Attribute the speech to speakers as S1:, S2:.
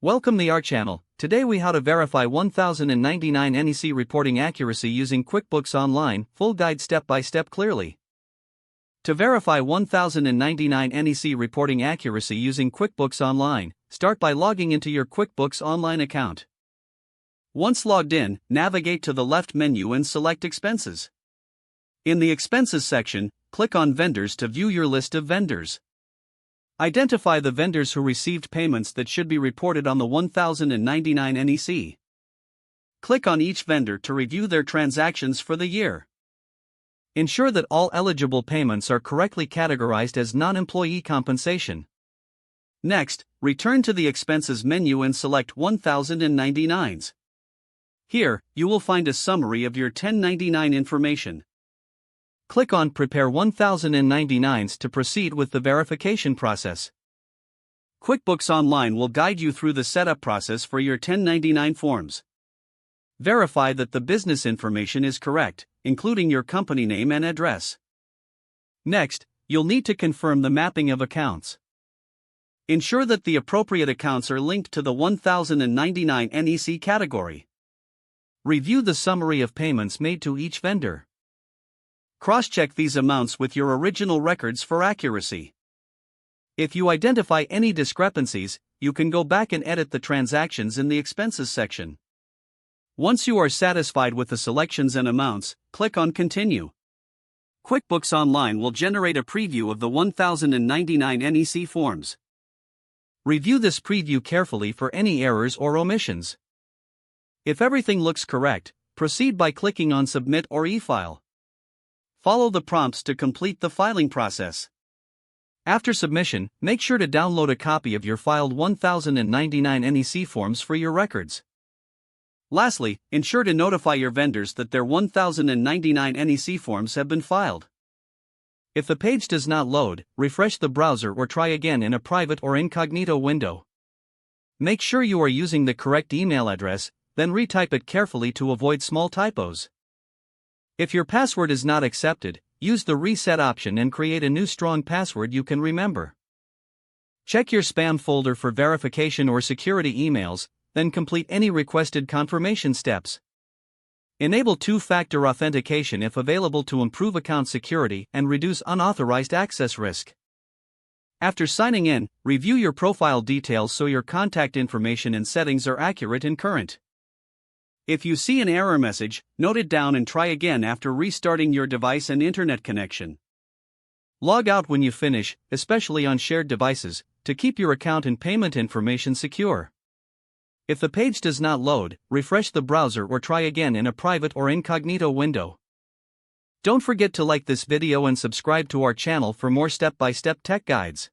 S1: Welcome to our channel. Today we how to verify 1099 NEC reporting accuracy using QuickBooks Online, full guide step by step clearly. To verify 1099 NEC reporting accuracy using QuickBooks Online, start by logging into your QuickBooks Online account. Once logged in, navigate to the left menu and select Expenses. In the Expenses section, click on Vendors to view your list of vendors. Identify the vendors who received payments that should be reported on the 1099 NEC. Click on each vendor to review their transactions for the year. Ensure that all eligible payments are correctly categorized as non-employee compensation. Next, return to the Expenses menu and select 1099s. Here, you will find a summary of your 1099 information. Click on Prepare 1099s to proceed with the verification process. QuickBooks Online will guide you through the setup process for your 1099 forms. Verify that the business information is correct, including your company name and address. Next, you'll need to confirm the mapping of accounts. Ensure that the appropriate accounts are linked to the 1099 NEC category. Review the summary of payments made to each vendor. Cross-check these amounts with your original records for accuracy. If you identify any discrepancies, you can go back and edit the transactions in the Expenses section. Once you are satisfied with the selections and amounts, click on Continue. QuickBooks Online will generate a preview of the 1099 NEC forms. Review this preview carefully for any errors or omissions. If everything looks correct, proceed by clicking on Submit or E-File. Follow the prompts to complete the filing process. After submission, make sure to download a copy of your filed 1099 NEC forms for your records. Lastly, ensure to notify your vendors that their 1099 NEC forms have been filed. If the page does not load, refresh the browser or try again in a private or incognito window. Make sure you are using the correct email address, then retype it carefully to avoid small typos. If your password is not accepted, use the reset option and create a new strong password you can remember. Check your spam folder for verification or security emails, then complete any requested confirmation steps. Enable two-factor authentication if available to improve account security and reduce unauthorized access risk. After signing in, review your profile details so your contact information and settings are accurate and current. If you see an error message, note it down and try again after restarting your device and internet connection. Log out when you finish, especially on shared devices, to keep your account and payment information secure. If the page does not load, refresh the browser or try again in a private or incognito window. Don't forget to like this video and subscribe to our channel for more step-by-step tech guides.